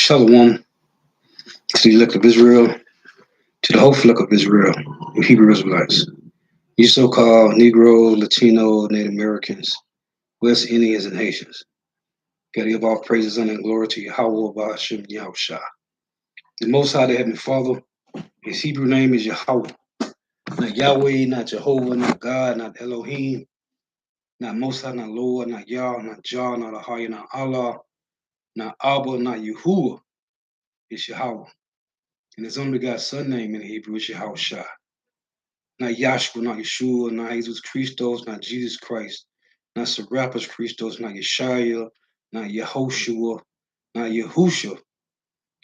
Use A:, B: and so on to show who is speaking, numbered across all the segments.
A: Shalom to the elect of Israel, to the whole flock of Israel, and Hebrew Israelites. You so-called Negro, Latino, Native Americans, West Indians, and Haitians. God give all praises honor and glory to Yahweh Ba'ashem Yahushua. The Most High, the Heavenly Father, his Hebrew name is Yahweh. Not Yahweh, not Jehovah, not God, not Elohim, not Most High, not Lord, not Yah, not Jah, not Ahaya, not Allah, not Abba, not Yahuwah. It's Yahweh. And his only God's son name in Hebrew is Yahushua. Not Yahshua, not Yeshua, not Jesus Christos, not Jesus Christ, not Serapis Christos, not Yeshaya, not Yehoshua, not Yahusha.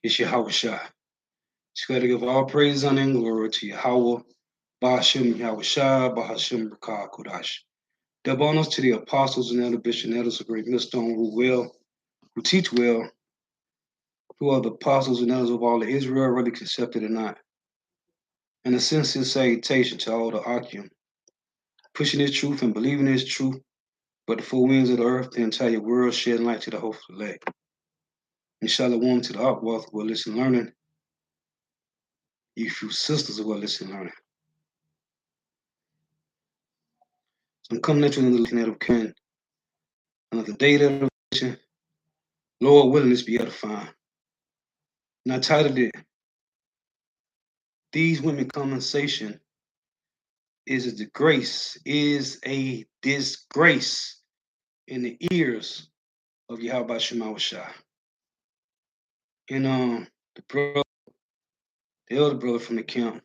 A: It's Yahushua. It's got to give all praise, honor, and glory to Yahweh, Ba'ashem Yahushua, Ba'ashem Rakah Kodash. Double honors to the apostles and elder bishops and elders of great millstone who teach well, who are the apostles and elders of all of Israel, whether accepted or not. And a sincere salutation to all the Akim, pushing his truth and believing his truth, but the four winds of the earth, the entire world, shedding light to the hopeful elect. And shalom to the Akwath who are listening learning, you few sisters who are listening learning. So I'm coming at you another looking at Ken, another day of elevation. Lord willing, this be edifying. And I titled it, These Women Conversation is a disgrace in the ears of Yahweh Shema Shah. And the elder brother from the camp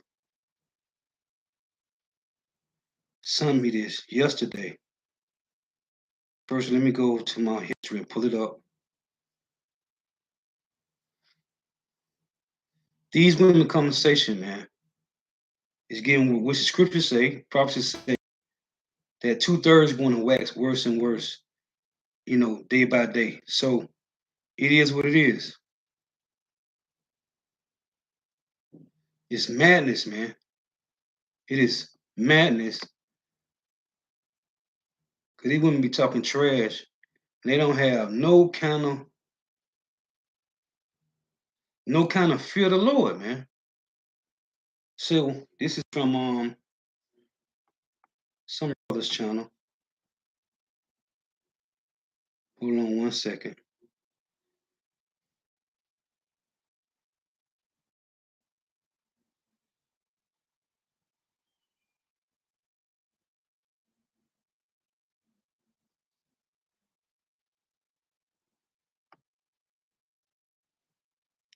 A: sent me this yesterday. First, let me go to my history and pull it up. These women conversation, man, is getting what the scriptures say, prophecies say, that 2/3 going to wax worse and worse, day by day. So it is what it is. It's madness, man. It is madness. Because they wouldn't be talking trash. And they don't have no kind of fear of the Lord, man. So this is from some brother's channel. Hold on one second.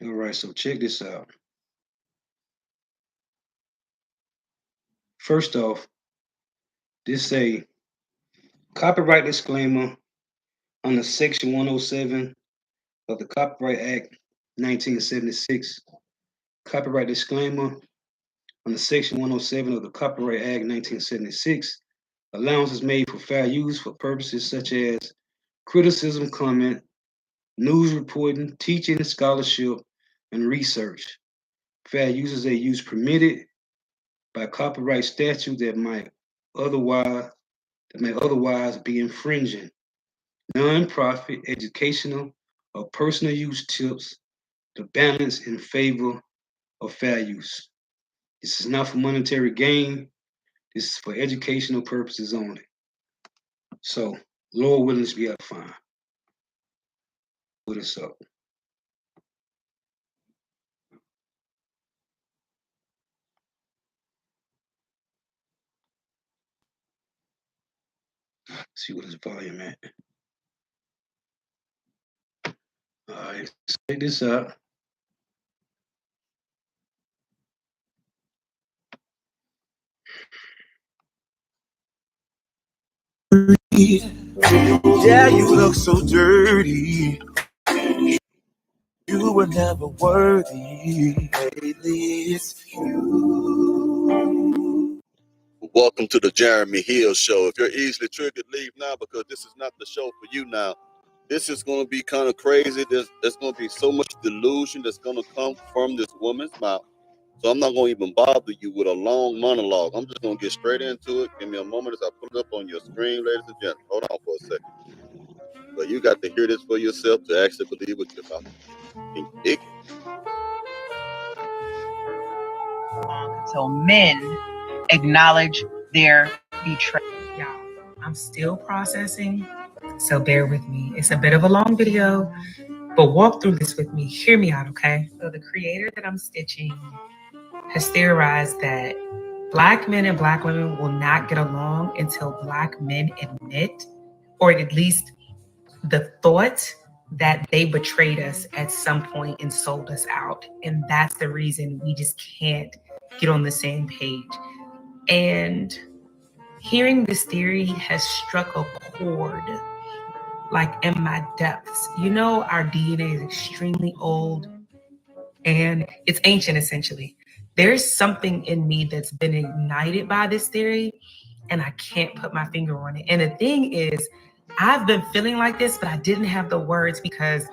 A: All right, so check this out. First off, this a copyright disclaimer under Section 107 of the Copyright Act 1976. Copyright disclaimer under Section 107 of the Copyright Act 1976. Allowance is made for fair use for purposes such as criticism, comment, news reporting, teaching, scholarship, and research. Fair use is a use permitted by copyright statute that may otherwise be infringing. Non-profit, educational, or personal use tips the balance in favor of fair use. This is not for monetary gain. This is for educational purposes only. So, Lord willing to be able to find. Put this up. See what his volume at. All right, let's check this out.
B: Yeah, you look so dirty. You were never worthy. Lately, it's you.
C: Welcome to the Jeremy Hill Show. If you're easily triggered, leave now because this is not the show for you now. This is going to be kind of crazy. There's going to be so much delusion that's going to come from this woman's mouth. So I'm not going to even bother you with a long monologue. I'm just going to get straight into it. Give me a moment as I put it up on your screen, ladies and gentlemen. Hold on for a second. But you got to hear this for yourself to actually believe what you're about to hear. Can you dig it?
D: Until men acknowledge their betrayal. Y'all, I'm still processing, so bear with me. It's a bit of a long video, but walk through this with me. Hear me out, okay? So the creator that I'm stitching has theorized that Black men and Black women will not get along until Black men admit, or at least the thought that they betrayed us at some point and sold us out. And that's the reason we just can't get on the same page. And hearing this theory has struck a chord, like in my depths. You know, our DNA is extremely old and it's ancient essentially. There's something in me that's been ignited by this theory and I can't put my finger on it. And the thing is, I've been feeling like this, but I didn't have the words because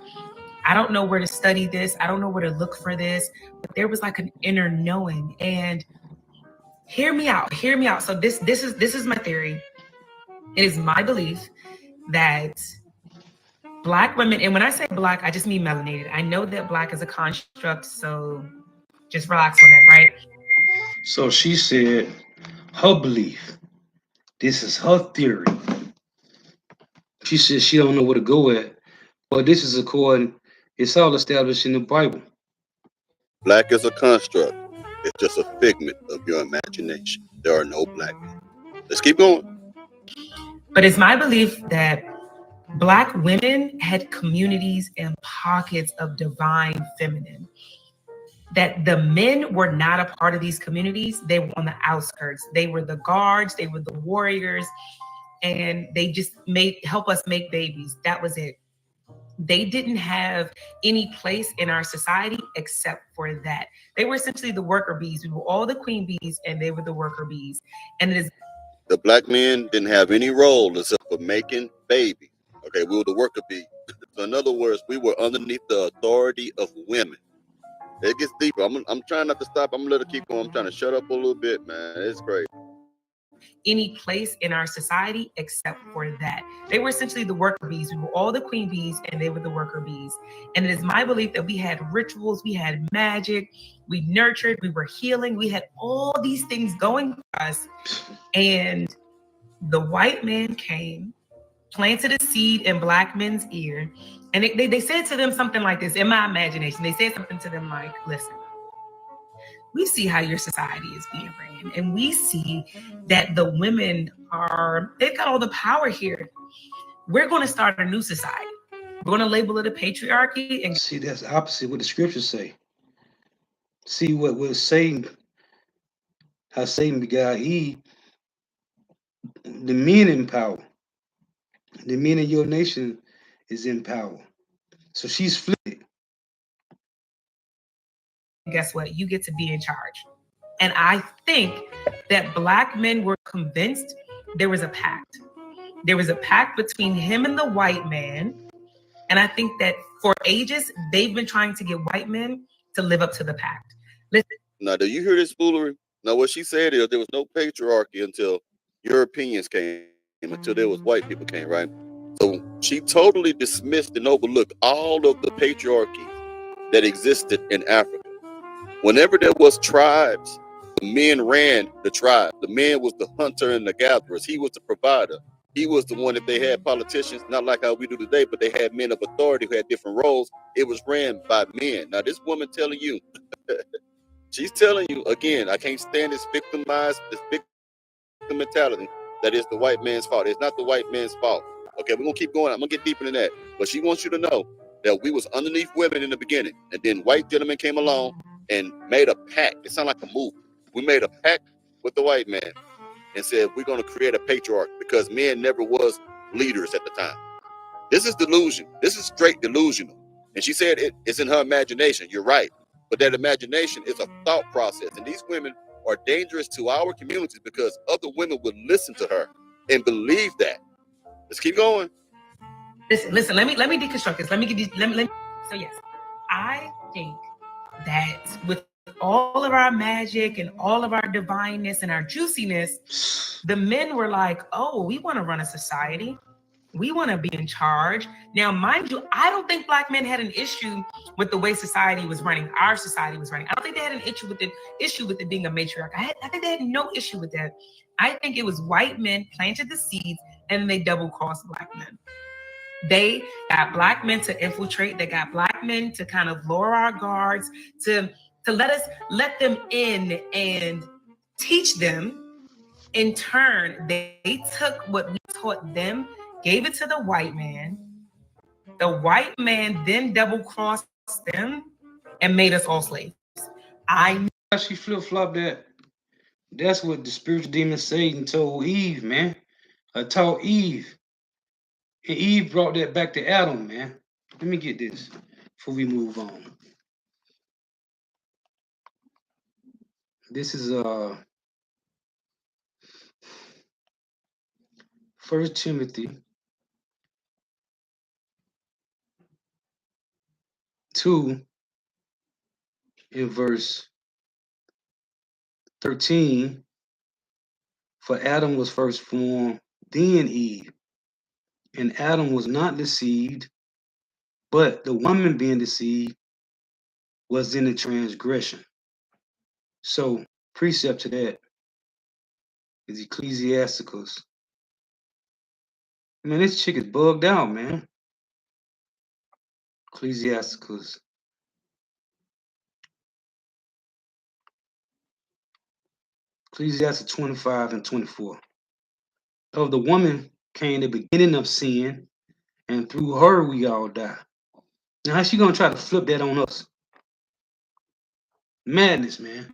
D: I don't know where to study this. I don't know where to look for this, but there was like an inner knowing. And hear me out, hear me out. So this is my theory. It is my belief that Black women, and when I say Black, I just mean melanated. I know that Black is a construct, so just relax on that, right?
A: So she said her belief. This is her theory. She said she don't know where to go at, but this is according. It's all established in the Bible.
C: Black is a construct. It's just a figment of your imagination. There are no black men. Let's keep going.
D: But it's my belief that Black women had communities and pockets of divine feminine. That the men were not a part of these communities. They were on the outskirts. They were the guards, they were the warriors, and they just help us make babies. That was it. They didn't have any place in our society except for that. They were essentially the worker bees. We were all the queen bees and they were the worker bees. And it is
C: The black men didn't have any role except for making babies. Okay, we were the worker bee. So in other words, we were underneath the authority of women. It gets deeper. I'm trying not to stop. I'm gonna let it keep going. I'm trying to shut up a little bit, man. It's great.
D: any place in our society except for that. They were essentially the worker bees. We were all the queen bees and they were the worker bees. And it is my belief that we had rituals, we had magic, we nurtured, we were healing, we had all these things going for us. And the white man came, planted a seed in Black men's ear, and they said to them something like this, in my imagination. They said something to them like, listen, we see how your society is being ran, and we see that the women they've got all the power here. We're going to start a new society. We're going to label it a patriarchy. And
A: See, that's opposite what the scriptures say. See what Satan, how Satan begot Eve, the men in power. The men in your nation is in power. So she's flipped.
D: guess what? You get to be in charge. And I think that Black men were convinced there was a pact. There was a pact between him and the white man. And I think that for ages, they've been trying to get white men to live up to the pact. Listen.
C: Now, do you hear this foolery? Now, what she said is there was no patriarchy until Europeans came, until there was white people came, right? So she totally dismissed and overlooked all of the patriarchy that existed in Africa. Whenever there was tribes, the men ran the tribe. The man was the hunter and the gatherers. He was the provider. He was the one. If they had politicians, not like how we do today, but they had men of authority who had different roles, it was ran by men. Now, this woman telling you, she's telling you, again, I can't stand this victim mentality that is the white man's fault. It's not the white man's fault. Okay, we're going to keep going. I'm going to get deeper than that. But she wants you to know that we was underneath women in the beginning. And then white gentlemen came along and made a pact. It sounded like a movie. We made a pact with the white man and said, we're going to create a patriarch because men never was leaders at the time. This is delusion. This is straight delusional. And she said it's in her imagination. You're right. But that imagination is a thought process. And these women are dangerous to our communities because other women would listen to her and believe that. Let's keep going.
D: Listen, let me deconstruct this. Let me give you, so yes, I think that with all of our magic and all of our divineness and our juiciness, the men were like, oh, we want to run a society. We want to be in charge. Now, mind you, I don't think black men had an issue with the way society was running. Our society was running. I don't think they had an issue with it being a matriarch. I think they had no issue with that. I think it was white men planted the seeds and they double crossed black men. They got black men to infiltrate. They got black men to kind of lower our guards, to let them in and teach them. In turn, they took what we taught them, gave it to the white man. The white man then double crossed them and made us all slaves.
A: She flip flop that. That's what the spiritual demon Satan told Eve, man. I taught Eve. And Eve brought that back to Adam, man. Let me get this before we move on. This is 1 Timothy 2 in verse 13. For Adam was first formed, then Eve. And Adam was not deceived, but the woman being deceived was in the transgression. So, precept to that is Ecclesiasticus. Man, this chick is bugged out, man. Ecclesiasticus. Ecclesiastes 25 and 24. Of the woman came the beginning of sin, and through her we all die. Now, how's she gonna try to flip that on us? Madness, man.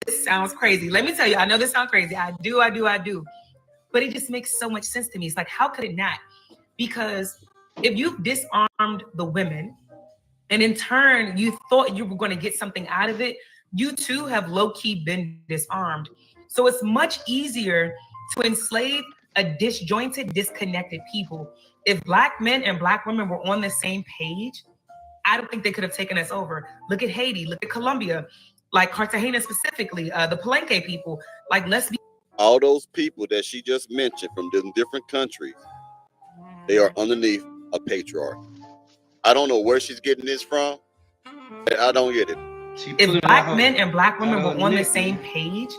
D: This sounds crazy. Let me tell you, I know this sounds crazy. I do. But it just makes so much sense to me. It's like, how could it not? Because if you've disarmed the women, and in turn, you thought you were going to get something out of it, you too have low-key been disarmed. So it's much easier to enslave a disjointed, disconnected people. If black men and black women were on the same page, I don't think they could have taken us over. Look at Haiti, look at Colombia, like Cartagena specifically, the Palenque people. Like, let's be.
C: All those people that she just mentioned from different countries, they are underneath a patriarch. I don't know where she's getting this from. I don't get it.
D: If black men and black women were on the same page,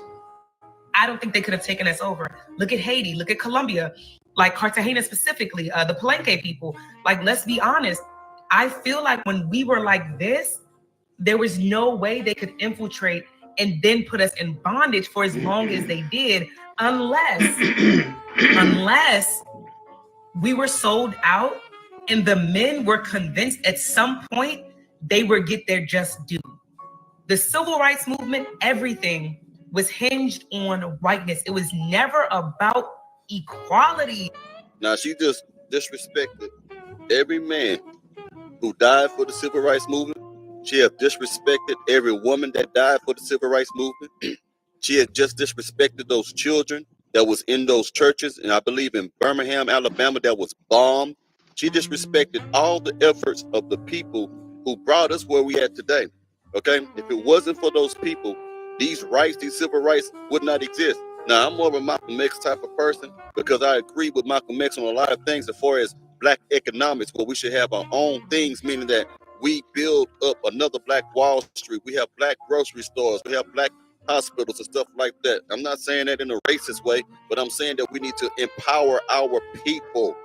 D: I don't think they could have taken us over. Look at Haiti, look at Colombia, like Cartagena specifically, the Palenque people. Like, let's be honest. I feel like when we were like this, there was no way they could infiltrate and then put us in bondage for as long as they did, unless we were sold out and the men were convinced at some point they would get their just due. The civil rights movement, everything was hinged on whiteness. It was never about equality.
C: Now, she just disrespected every man who died for the civil rights movement. She has disrespected every woman that died for the civil rights movement. She has just disrespected those children that was in those churches, and I believe in Birmingham, Alabama, that was bombed. She disrespected all the efforts of the people who brought us where we at today. Okay, if it wasn't for those people, these rights, these civil rights would not exist. Now, I'm more of a Malcolm X type of person because I agree with Malcolm X on a lot of things as far as black economics, where we should have our own things, meaning that we build up another Black Wall Street. We have black grocery stores. We have black hospitals and stuff like that. I'm not saying that in a racist way, but I'm saying that we need to empower our people.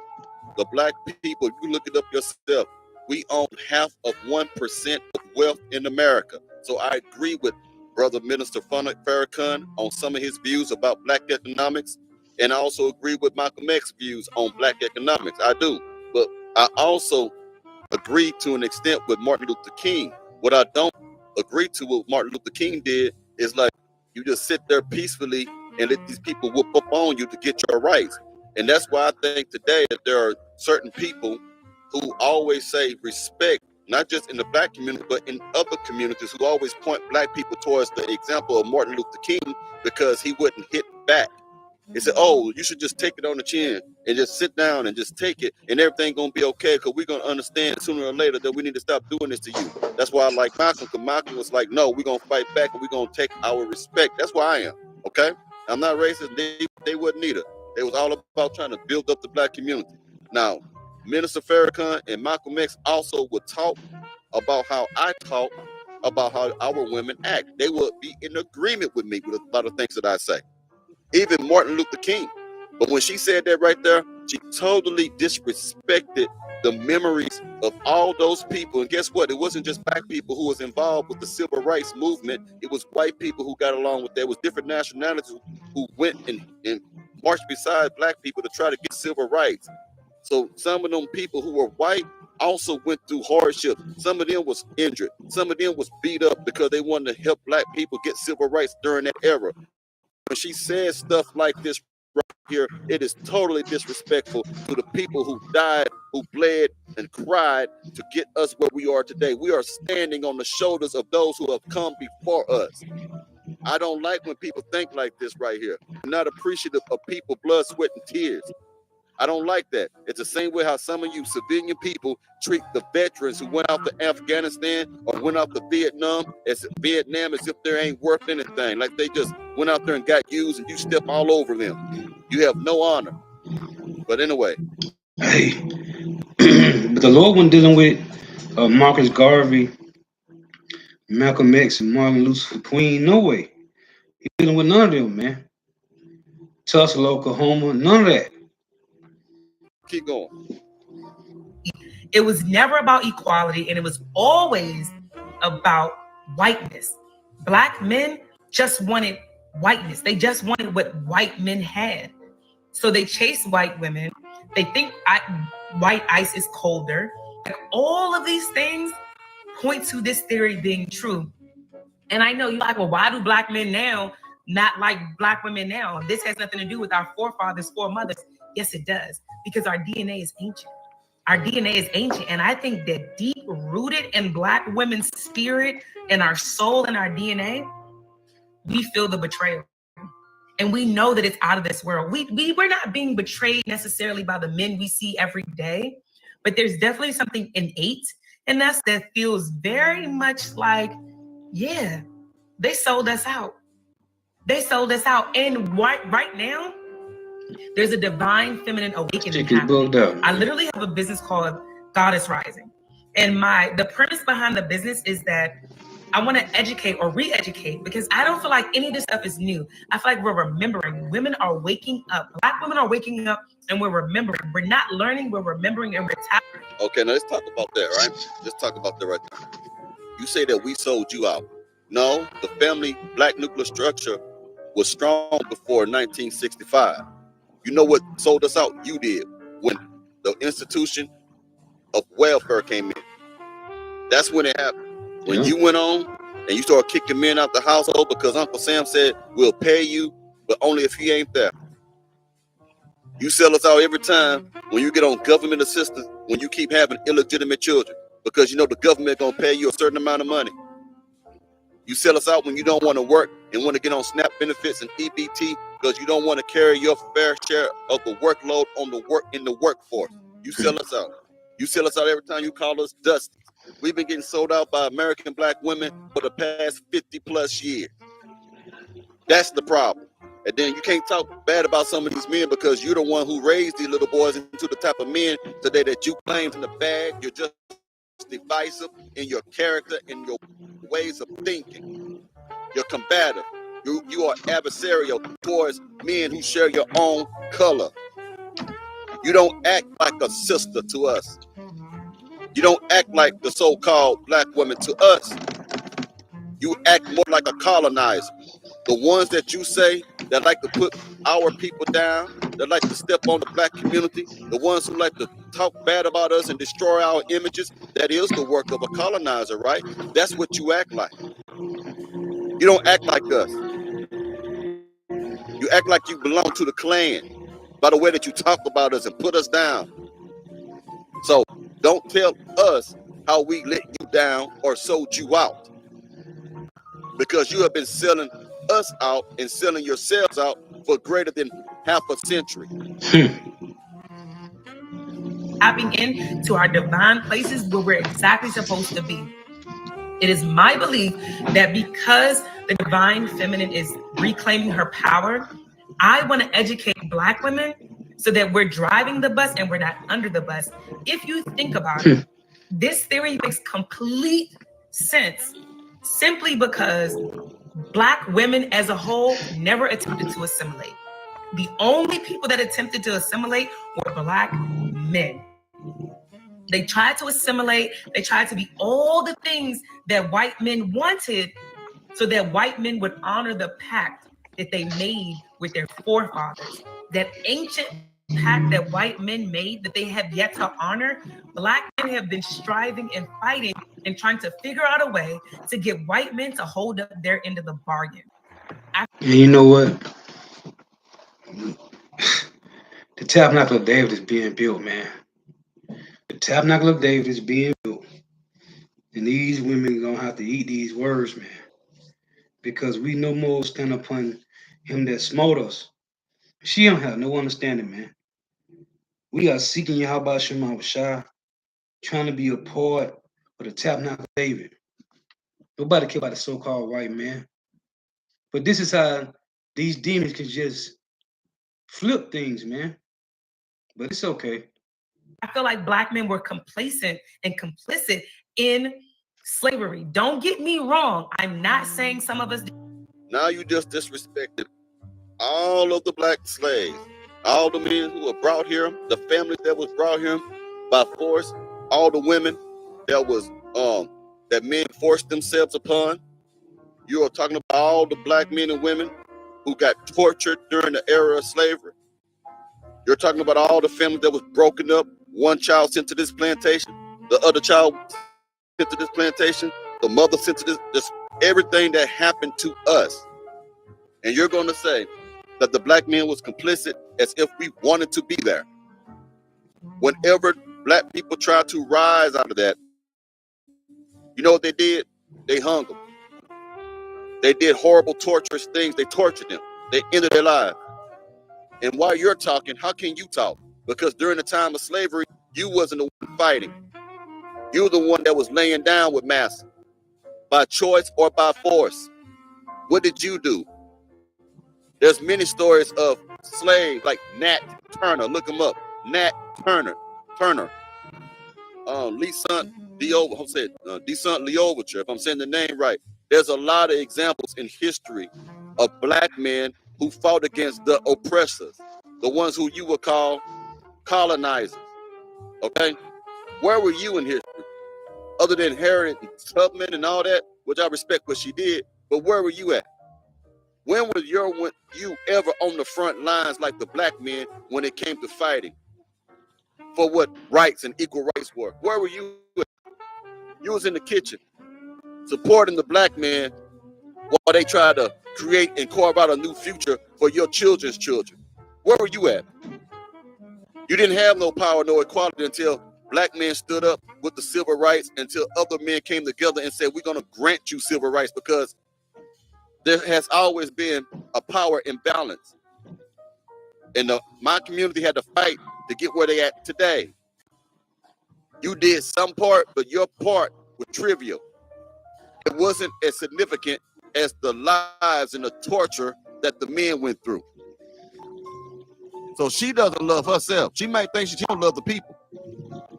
C: The black people, if you look it up yourself, we own half of 1% of wealth in America. So I agree with Brother Minister Farrakhan on some of his views about black economics. And I also agree with Malcolm X's views on black economics. I do. But I also agree to an extent with Martin Luther King. What I don't agree to what Martin Luther King did is like you just sit there peacefully and let these people whoop up on you to get your rights. And that's why I think today that there are certain people who always say respect, not just in the black community, but in other communities, who always point black people towards the example of Martin Luther King because he wouldn't hit back. He said, oh, you should just take it on the chin and just sit down and just take it and everything going to be okay because we're going to understand sooner or later that we need to stop doing this to you. That's why I like Malcolm, because Malcolm was like, no, we're going to fight back and we're going to take our respect. That's why I am, okay? I'm not racist. They wouldn't either. It was all about trying to build up the black community. Now, Minister Farrakhan and Malcolm X also would talk about how I talk about how our women act. They would be in agreement with me with a lot of things that I say. Even Martin Luther King. But when she said that right there, she totally disrespected the memories of all those people. And guess what? It wasn't just black people who was involved with the civil rights movement. It was white people who got along with that. It was different nationalities who went and marched beside black people to try to get civil rights. So some of them people who were white also went through hardship. Some of them was injured. Some of them was beat up because they wanted to help black people get civil rights during that era. When she says stuff like this right here, it is totally disrespectful to the people who died, who bled and cried to get us where we are today. We are standing on the shoulders of those who have come before us. I don't like when people think like this right here. I'm not appreciative of people's blood, sweat, and tears. I don't like that. It's the same way how some of you civilian people treat the veterans who went out to Afghanistan or went out to Vietnam as if they ain't worth anything. Like they just went out there and got used and you step all over them. You have no honor. But anyway.
A: Hey, but the Lord wasn't dealing with Marcus Garvey, Malcolm X, and Martin Luther King. No way. He's dealing with none of them, man. Tulsa, Oklahoma, none of that.
C: Keep going.
D: It was never about equality, and it was always about whiteness. Black men just wanted whiteness. They just wanted what white men had. So they chase white women. They think white ice is colder. Like all of these things point to this theory being true. And I know you're like, well, why do black men now not like black women now? This has nothing to do with our forefathers, foremothers. Yes, it does. Because our DNA is ancient. Our DNA is ancient. And I think that deep rooted in black women's spirit and our soul and our DNA, we feel the betrayal. And we know that it's out of this world. We're not being betrayed necessarily by the men we see every day, but there's definitely something innate in us that feels very much like, yeah, they sold us out. They sold us out. And right now, there's a divine feminine awakening happening. I literally have a business called Goddess Rising. And the premise behind the business is that I want to educate or re-educate because I don't feel like any of this stuff is new. I feel like we're remembering. Women are waking up. Black women are waking up and we're remembering. We're not learning, we're remembering and retiring.
C: Okay, now let's talk about that, right? Let's talk about that right now. You say that we sold you out. No, the family black nuclear structure was strong before 1965. You know what sold us out? You did when the institution of welfare came in. That's when it happened. When you went on and you started kicking men out the household because Uncle Sam said, we'll pay you, but only if he ain't there. You sell us out every time when you get on government assistance, when you keep having illegitimate children, because you know the government gonna pay you a certain amount of money. You sell us out when you don't want to work and want to get on SNAP benefits and EBT because you don't want to carry your fair share of the workload on the work in the workforce. You sell us out. You sell us out every time you call us dusty. We've been getting sold out by American black women for the past 50 plus years. That's the problem. And then you can't talk bad about some of these men because you're the one who raised these little boys into the type of men today that you claim in the bag. You're just divisive in your character and your ways of thinking. You're combative. You are adversarial towards men who share your own color. You don't act like a sister to us. You don't act like the so-called black woman to us. You act more like a colonizer. The ones that you say that like to put our people down, that like to step on the black community, the ones who like to talk bad about us and destroy our images, that is the work of a colonizer, right? That's what you act like. You don't act like us. You act like you belong to the Klan by the way that you talk about us and put us down. So don't tell us how we let you down or sold you out, because you have been selling us out and selling yourselves out for greater than half a century.
D: Tapping into our divine places where we're exactly supposed to be. It is my belief that because the divine feminine is reclaiming her power, I want to educate Black women so that we're driving the bus and we're not under the bus. If you think about it, this theory makes complete sense simply because Black women as a whole never attempted to assimilate. The only people that attempted to assimilate were Black men. They tried to assimilate. They tried to be all the things that white men wanted so that white men would honor the pact that they made with their forefathers. That ancient pact that white men made that they have yet to honor, Black men have been striving and fighting and trying to figure out a way to get white men to hold up their end of the bargain.
A: And you know what? The Tabernacle of David is being built, man. The Tabernacle of David is being built. And these women are going to have to eat these words, man. Because we no more stand upon him that smote us. She don't have no understanding, man. We are seeking Yahweh Shema Shah, trying to be a part of the Tabernacle of David. Nobody care about the so-called white man. But this is how these demons can just flip things, man. But it's okay.
D: I feel like Black men were complacent and complicit in slavery. Don't get me wrong. I'm not saying some of us.
C: Now you just disrespected all of the Black slaves, all the men who were brought here, the families that was brought here by force, all the women that was that men forced themselves upon. You are talking about all the Black men and women who got tortured during the era of slavery. You're talking about all the families that was broken up. One child sent to this plantation, the other child sent to this plantation, the mother sent to this everything that happened to us. And you're going to say that the Black man was complicit as if we wanted to be there. Whenever Black people tried to rise out of that, you know what they did? They hung them. They did horrible, torturous things. They tortured them. They ended their lives. And while you're talking, how can you talk? Because during the time of slavery, you wasn't the one fighting. You were the one that was laying down with massa by choice or by force. What did you do? There's many stories of slaves like Nat Turner. Look him up. Nat Turner. Descent Leoverture, if I'm saying the name right. There's a lot of examples in history of Black men who fought against the oppressors, the ones who you would call colonizers. Okay? Where were you in history? Other than Harriet Tubman and all that, which I respect what she did, but where were you at? When was you ever on the front lines like the Black men when it came to fighting for what rights and equal rights were? Where were you at? You was in the kitchen supporting the Black man while they tried to create and carve out a new future for your children's children. Where were you at? You didn't have no power, no equality until Black men stood up with the civil rights, until other men came together and said, we're going to grant you civil rights, because there has always been a power imbalance. And my community had to fight to get where they at today. You did some part, but your part was trivial. It wasn't as significant as the lives and the torture that the men went through. So she doesn't love herself. She might think she don't love the people.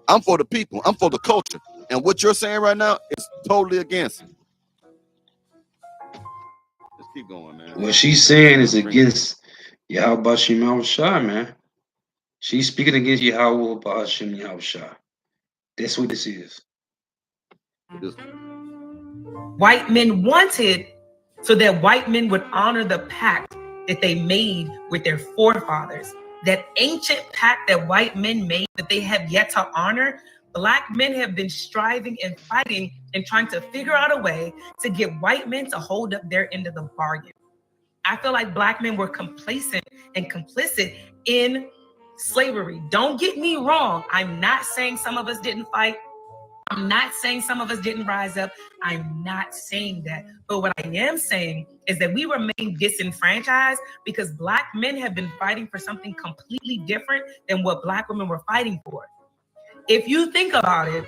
C: I'm for the people. I'm for the culture. And what you're saying right now is totally against it. Let's keep going, man.
A: What she's saying is against Yahweh Shema Shah, man. She's speaking against Yahweh Ba'ashem Yahweh Shah. That's what this is.
D: White men wanted so that white men would honor the pact that they made with their forefathers. That ancient pact that white men made that they have yet to honor, Black men have been striving and fighting and trying to figure out a way to get white men to hold up their end of the bargain. I feel like Black men were complacent and complicit in slavery. Don't get me wrong. I'm not saying some of us didn't fight. I'm not saying some of us didn't rise up. I'm not saying that. But what I am saying is that we remain disenfranchised because Black men have been fighting for something completely different than what Black women were fighting for. If you think about it,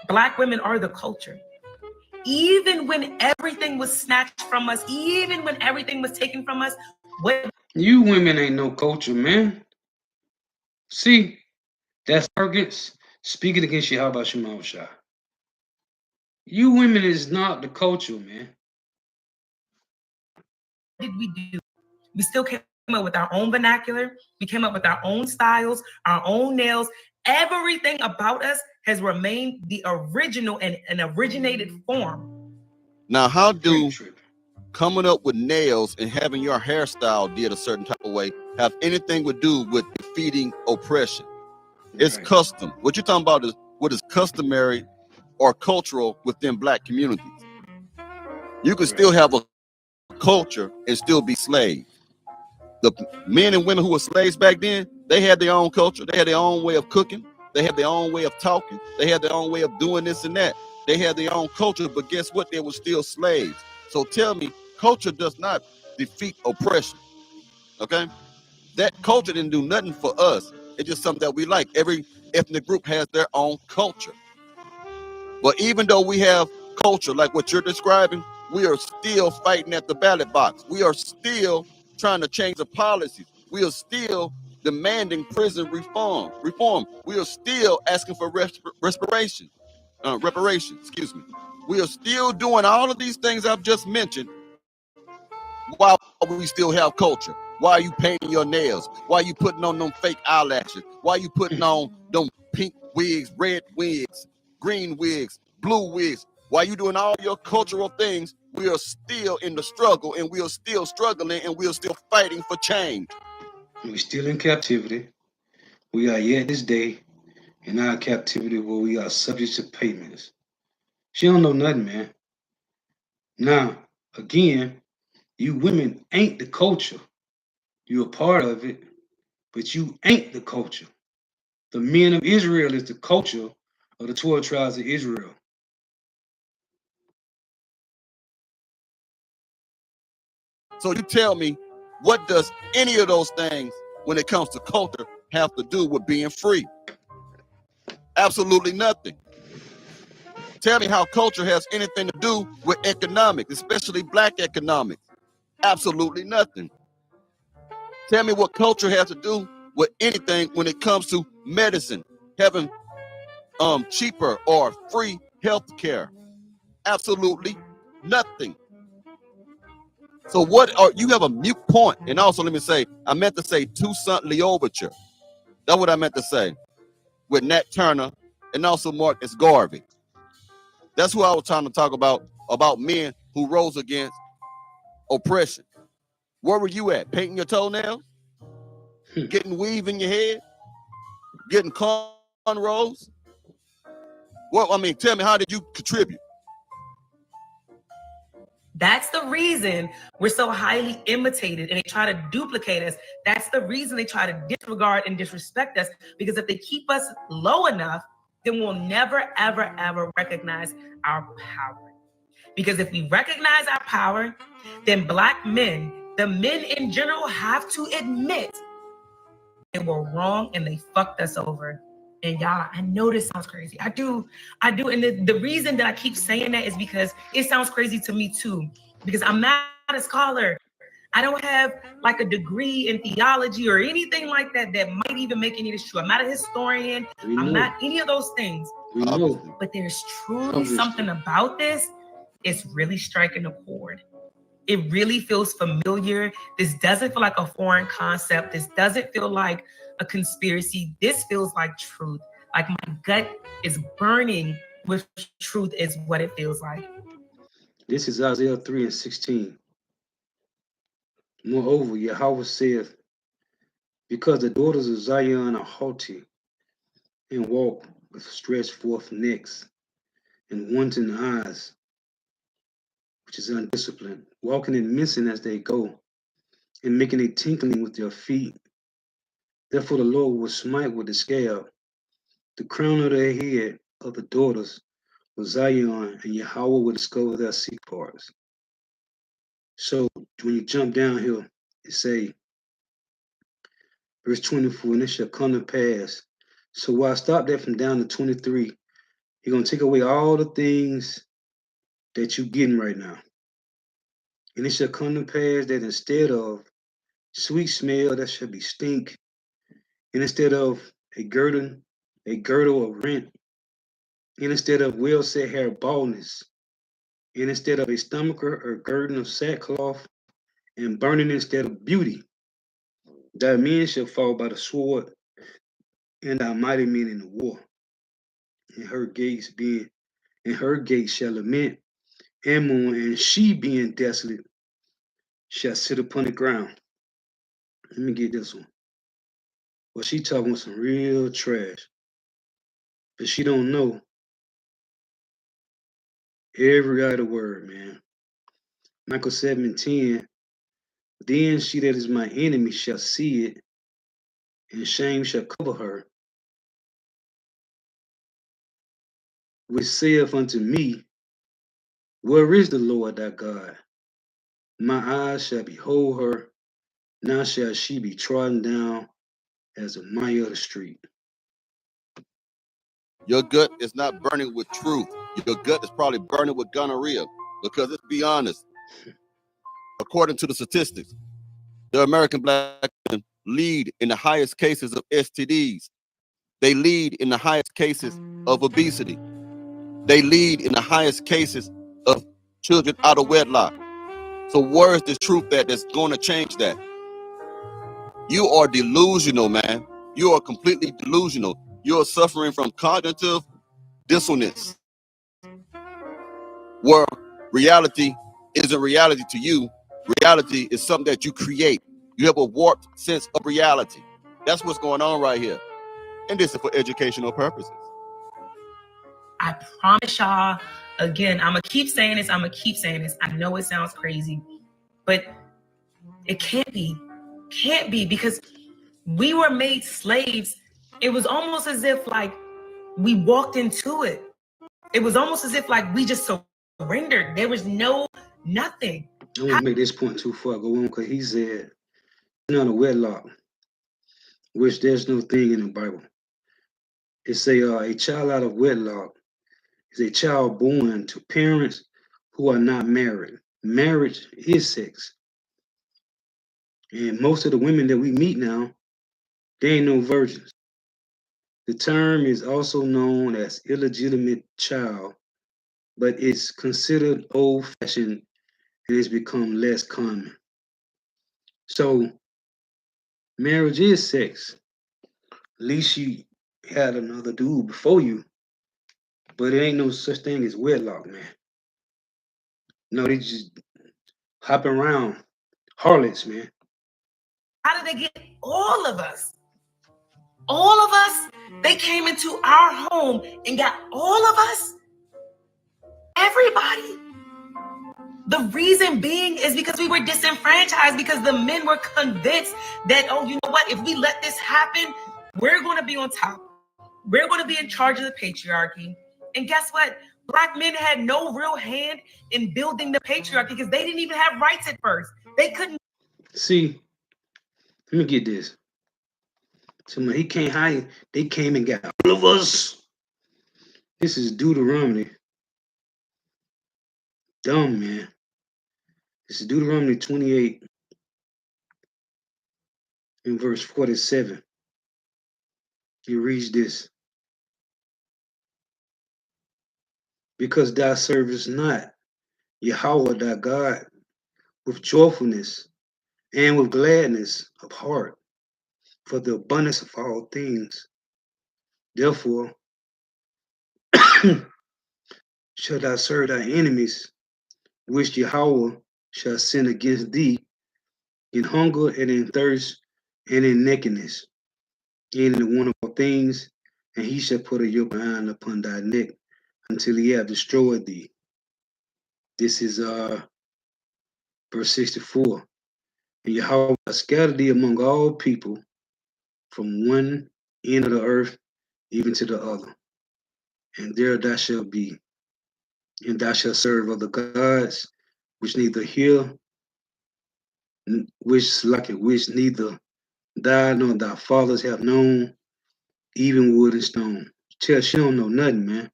D: Black women are the culture. Even when everything was snatched from us, even when everything was taken from us, what
A: You women ain't no culture, man. See, that's arrogance speaking against you. How about your mouth shot? You women is not the culture, man.
D: What did we do? We still came up with our own vernacular. We came up with our own styles, our own nails. Everything about us has remained the original and an originated form.
C: Now, how do
A: Trip.
C: coming up with nails and having your hairstyle did a certain type of way have anything to do with defeating oppression? It's
A: Right.
C: custom. What you're talking about is what is customary or cultural within Black communities. You can still have a culture and still be slaves. The men and women who were slaves back then, they had their own culture. They had their own way of cooking. They had their own way of talking. They had their own way of doing this and that. They had their own culture, but guess what? They were still slaves. So tell me, culture does not defeat oppression. Okay? That culture didn't do nothing for us. It's just something that we like. Every ethnic group has their own culture. But even though we have culture like what you're describing, we are still fighting at the ballot box. We are still trying to change the policies. We are still demanding prison reform. We are still asking for reparations. Excuse me. We are still doing all of these things I've just mentioned while we still have culture. Why are you painting your nails? Why are you putting on them fake eyelashes? Why are you putting on them pink wigs, red wigs, green wigs, blue wigs? Why are you doing all your cultural things? We are still in the struggle, and we are still struggling, and we are still fighting for change.
A: We're still in captivity. We are yet this day in our captivity where we are subject to payments. She don't know nothing, man. Now, again, you women ain't the culture. You're a part of it, but you ain't the culture. The men of Israel is the culture of the 12 tribes of Israel.
C: So you tell me, what does any of those things, when it comes to culture, have to do with being free? Absolutely nothing. Tell me how culture has anything to do with economics, especially Black economics. Absolutely nothing. Tell me what culture has to do with anything when it comes to medicine, having cheaper or free health care. Absolutely nothing. So what are you have a mute point? And also let me say, I meant to say Toussaint L'Ouverture. That's what I meant to say with Nat Turner and also Marcus Garvey. That's who I was trying to talk about men who rose against oppression. Where were you at? Painting your toenails? Getting weave in your head? Getting cornrows? Well, I mean, tell me, how did you contribute?
D: That's the reason we're so highly imitated and they try to duplicate us. That's the reason they try to disregard and disrespect us, because if they keep us low enough, then we'll never, ever, ever recognize our power. Because if we recognize our power, then Black men, the men in general, have to admit they were wrong and they fucked us over. And y'all, I know this sounds crazy. I do. And the reason that I keep saying that is because it sounds crazy to me too. Because I'm not a scholar. I don't have like a degree in theology or anything like that that might even make any of this true. I'm not a historian. I'm not any of those things.
A: We know.
D: But there's truly something about this. It's really striking a chord. It really feels familiar. This doesn't feel like a foreign concept. This doesn't feel like a conspiracy. This feels like truth. Like my gut is burning with truth, is what it feels like.
A: This is Isaiah 3 and 16. Moreover, Yahweh saith, because the daughters of Zion are haughty and walk with stretched forth necks and wanton eyes, which is undisciplined, walking and missing as they go, and making a tinkling with their feet. Therefore the Lord will smite with the scab the crown of their head of the daughters of Zion, and Yahweh will discover their secret parts. So when you jump down here, it say, verse 24, and it shall come to pass. So while I stop that from down to 23, you're going to take away all the things that you're getting right now. And it shall come to pass that instead of sweet smell that shall be stink, and instead of a girdle of rent, and instead of well set hair baldness, and instead of a stomacher or girding of sackcloth, and burning instead of beauty, thy men shall fall by the sword, and thy mighty men in the war, and her gates shall lament and mourn, and she being desolate shall sit upon the ground. Let me get this one. Well, she talking some real trash, but she don't know every other word, man. Michael 7:10. Then she that is my enemy shall see it, and shame shall cover her, which saith unto me, where is the Lord thy God? My eyes shall behold her, now shall she be trodden down as a mire of the street.
C: Your gut is not burning with truth. Your gut is probably burning with gonorrhea. Because let's be honest, according to the statistics, the American black men lead in the highest cases of STDs. They lead in the highest cases of obesity. They lead in the highest cases of children out of wedlock. So where is the truth that's going to change that? You are delusional, man. You are completely delusional. You are suffering from cognitive dissonance, where reality isn't reality to you. Reality is something that you create. You have a warped sense of reality. That's what's going on right here. And this is for educational purposes.
D: I promise y'all, again, I'm going to keep saying this. I know it sounds crazy, but it can't be. Can't be, because we were made slaves. It was almost as if like we walked into it. It was almost as if like we just surrendered. There was nothing.
A: I won't make this point too far. Go on, because he said, not a wedlock, which there's no thing in the Bible. It's a child out of wedlock is a child born to parents who are not married. Marriage is sex. And most of the women that we meet now, they ain't no virgins. The term is also known as illegitimate child, but it's considered old fashioned and it's become less common. So marriage is sex. At least she had another dude before you, but it ain't no such thing as wedlock, man. No, they just hopping around. Harlots, man.
D: How did they get all of us? All of us? They came into our home and got all of us? Everybody? The reason being is because we were disenfranchised, because the men were convinced that, oh, you know what? If we let this happen, we're going to be on top. We're going to be in charge of the patriarchy. And guess what? Black men had no real hand in building the patriarchy because they didn't even have rights at first. They couldn't.
A: See, let me get this. Somebody, he can't hide. They came and got all of us. This is Deuteronomy. Dumb, man. This is Deuteronomy 28 in verse 47. It reads this. Because thou servest not Yahweh thy God with joyfulness and with gladness of heart for the abundance of all things. Therefore, shalt thou serve thy enemies, which Yahweh shall send against thee in hunger and in thirst and in nakedness and in the want of all things, and he shall put a yoke behind upon thy neck until he have destroyed thee. This is verse 64. And Yahweh scattered thee among all people from one end of the earth even to the other. And there thou shalt be, and thou shalt serve other gods, which neither hear, which neither thou nor thy fathers have known, even wood and stone. Tell she don't know nothing, man.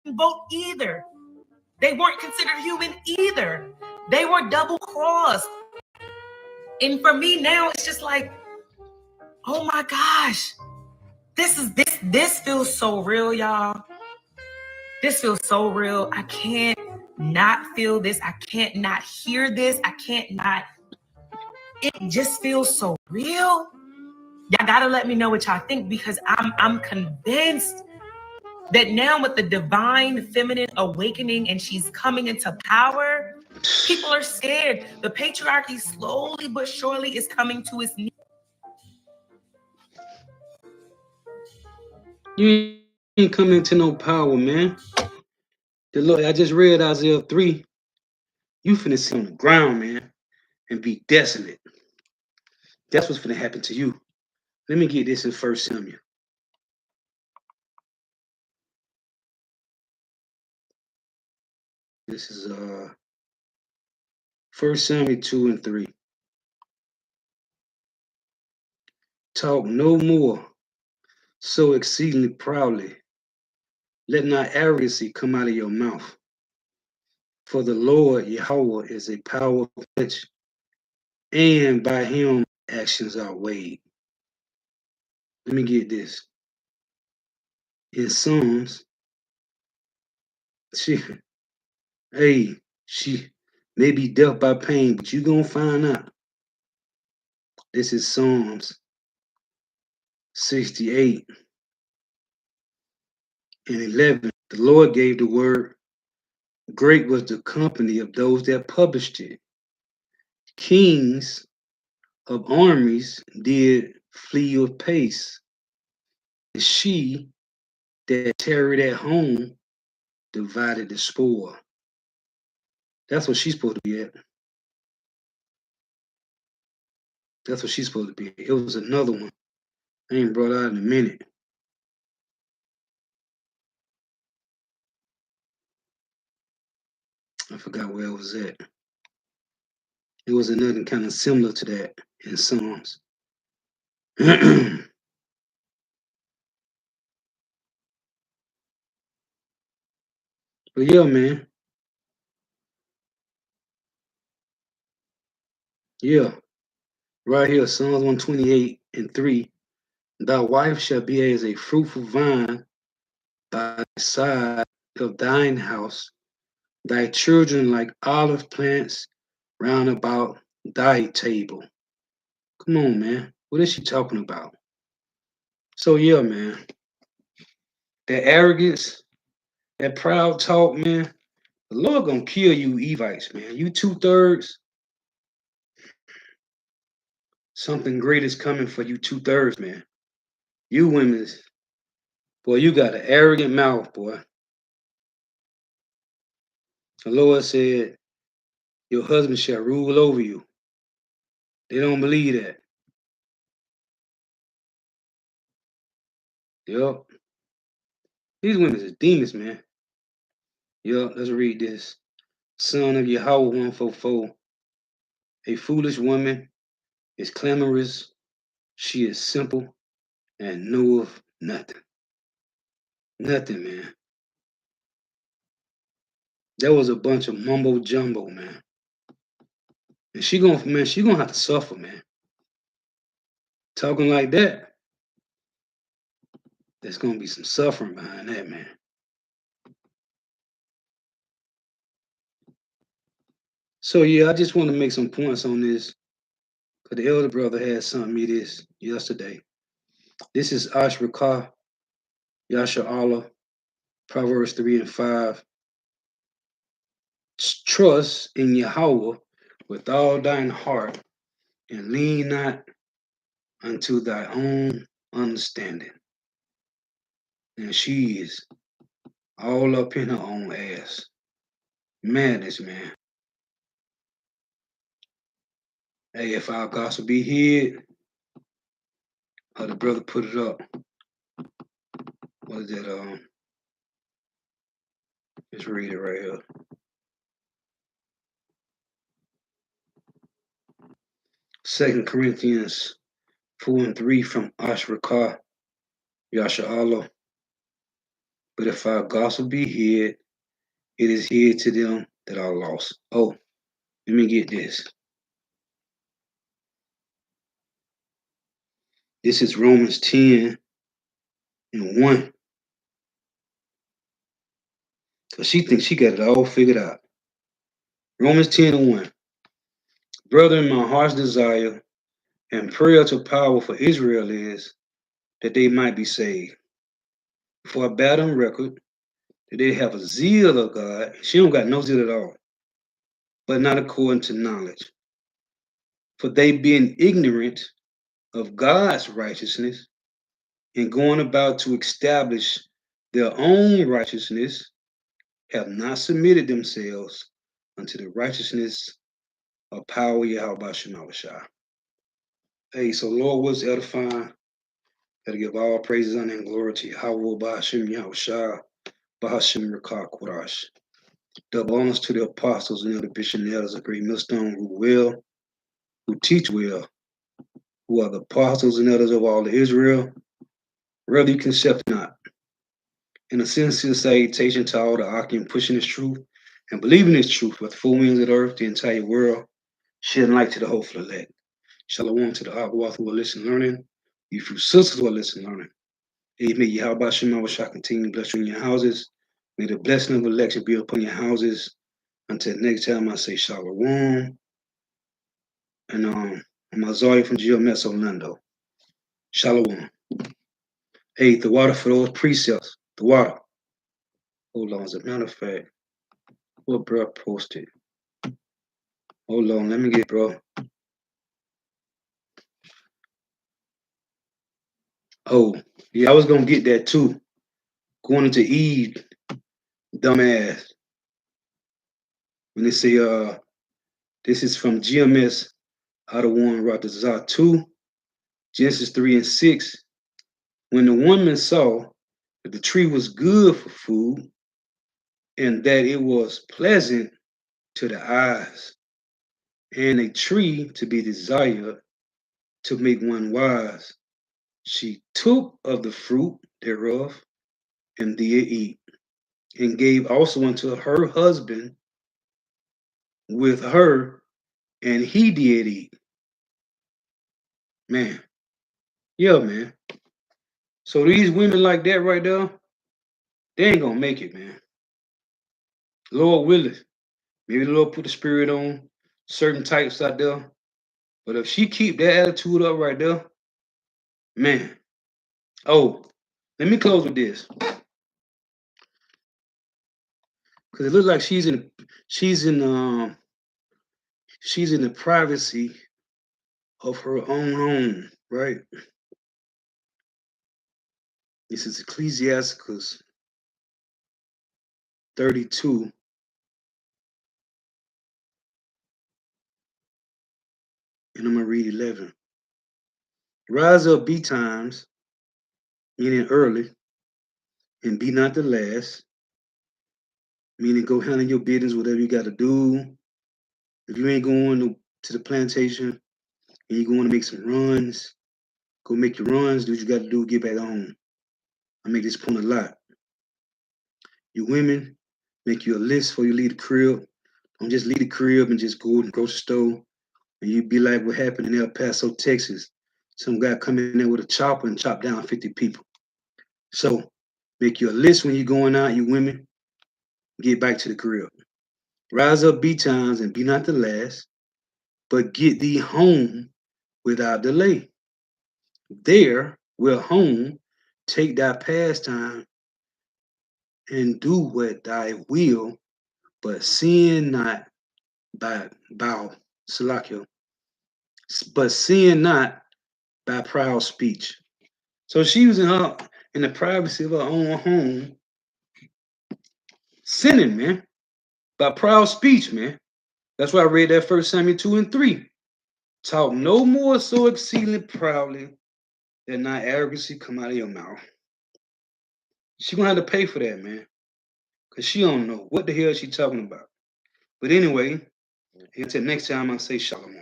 D: Vote either. They weren't considered human either. They were double crossed. And for me now, it's just like, oh my gosh, this feels so real, y'all. This feels so real. I can't not feel this. I can't not hear this. I can't not. It just feels so real. Y'all gotta let me know what y'all think, because I'm convinced that now with the divine feminine awakening and she's coming into power, people are scared. The patriarchy slowly but surely is coming to its knees.
A: You ain't coming to no power, man. The Lord, I just read Isaiah 3. You finna sit on the ground, man, and be desolate. That's what's finna happen to you. Let me get this in 1 Samuel. This is 1 Samuel 2 and 3. Talk no more so exceedingly proudly. Let not arrogancy come out of your mouth. For the Lord Yahweh is a powerful judge, and by him actions are weighed. Let me get this. In Psalms, she may be dealt by pain, but you gonna find out. This is Psalms 68 and 11. The Lord gave the word. Great was the company of those that published it. Kings of armies did flee with pace. And she that tarried at home divided the spoil. That's what she's supposed to be at. That's what she's supposed to be. It was another one. I ain't brought out in a minute. I forgot where it was at. It was another kind of similar to that in Psalms. But yeah, man. Yeah. Right here, Psalms 128 and 3. Thy wife shall be as a fruitful vine by the side of thine house, thy children like olive plants round about thy table. Come on, man. What is she talking about? So yeah, man. That arrogance, that proud talk, man. The Lord gonna kill you, Evites, man. You 2/3. Something great is coming for you 2/3, man. You women, boy, you got an arrogant mouth, boy. The Lord said, your husband shall rule over you. They don't believe that. Yup. These women are demons, man. Yup, let's read this. Son of Yahweh 144. A foolish woman is clamorous. She is simple and knoweth nothing. Nothing, man. That was a bunch of mumbo jumbo, man. And she gonna have to suffer, man. Talking like that, there's gonna be some suffering behind that, man. So yeah, I just want to make some points on this. Because the elder brother had sent me this yesterday. This is Ashrakah, Yasha Allah, Proverbs 3 and 5. Trust in Yahweh with all thine heart, and lean not unto thy own understanding. And she is all up in her own ass. Madness, man. Hey, if our gospel be hid, the brother put it up. What is that? Let's read it right here. Second Corinthians 4 and 3 from Ashrakah, Yasha Allah. But if our gospel be hid, it is hid to them that are lost. Oh, let me get this. This is Romans 10 and 1. So she thinks she got it all figured out. Romans 10 and 1. Brethren, my heart's desire and prayer to power for Israel is that they might be saved. For a bad on record, that they have a zeal of God. She don't got no zeal at all, but not according to knowledge. For they being ignorant of God's righteousness and going about to establish their own righteousness, have not submitted themselves unto the righteousness of power Yahweh Shemawashah. Hey, so Lord was edifying. Gotta give all praises, honor, and glory to Yahweh Bahashim Yahushua, Bahashim Rakah Qurash. Double honors to the apostles and the bishops and elders of Great Millstone who teach well, who are the apostles and elders of all of Israel. Rather you can accept not. And a sincere salutation to all the Akim pushing this truth and believing this truth with full winds of the earth, the entire world, shedding light to the hopeful elect. Shalom to the Agwath who are listening learning, you few sisters who are listening learning. Amen. Yahweh Shema shall continue to bless you in your houses. May the blessing of election be upon your houses. Until next time, I say Shalom. And I'm Azariah from GeoMess Orlando. Shalom. Hey, the water for those precepts. The water. Hold on. As a matter of fact, what bro posted? Hold on. Let me get bro. Oh, yeah, I was gonna get that too. Going into Eve, dumbass. When they say this is from GMS out of one Ratazah 2, Genesis 3 and 6. When the woman saw that the tree was good for food and that it was pleasant to the eyes and a tree to be desired to make one wise, she took of the fruit thereof and did eat, and gave also unto her husband with her, and he did eat. Man, yeah, man. So these women like that right there, they ain't gonna make it, man. Lord willing, maybe the Lord put the spirit on certain types out there. But if she keep that attitude up right there, man. Oh, let me close with this. Because it looks like she's in the privacy of her own home, right? This is Ecclesiasticus 32. And I'm gonna read 11. Rise up betimes, meaning early, and be not the last, meaning go handle your business, whatever you got to do. If you ain't going to the plantation and you're going to make some runs, go make your runs, do what you got to do, get back home. I make this point a lot. You women, make you a list before you leave the crib. Don't just leave the crib and just go to the grocery store and you be like what happened in El Paso, Texas. Some guy come in there with a chopper and chop down 50 people. So make you a list when you're going out, you women, get back to the crib. Rise up betimes and be not the last, but get thee home without delay. There will home take thy pastime and do what thy will, but sin not by bow salakio, but sin not by proud speech. So she was in the privacy of her own home, sinning, man, by proud speech, man. That's why I read that 1 Samuel 2 and 3. Talk no more so exceedingly proudly that not arrogancy come out of your mouth. She gonna have to pay for that, man, because she don't know what the hell she talking about. But anyway, until next time, I say shalom.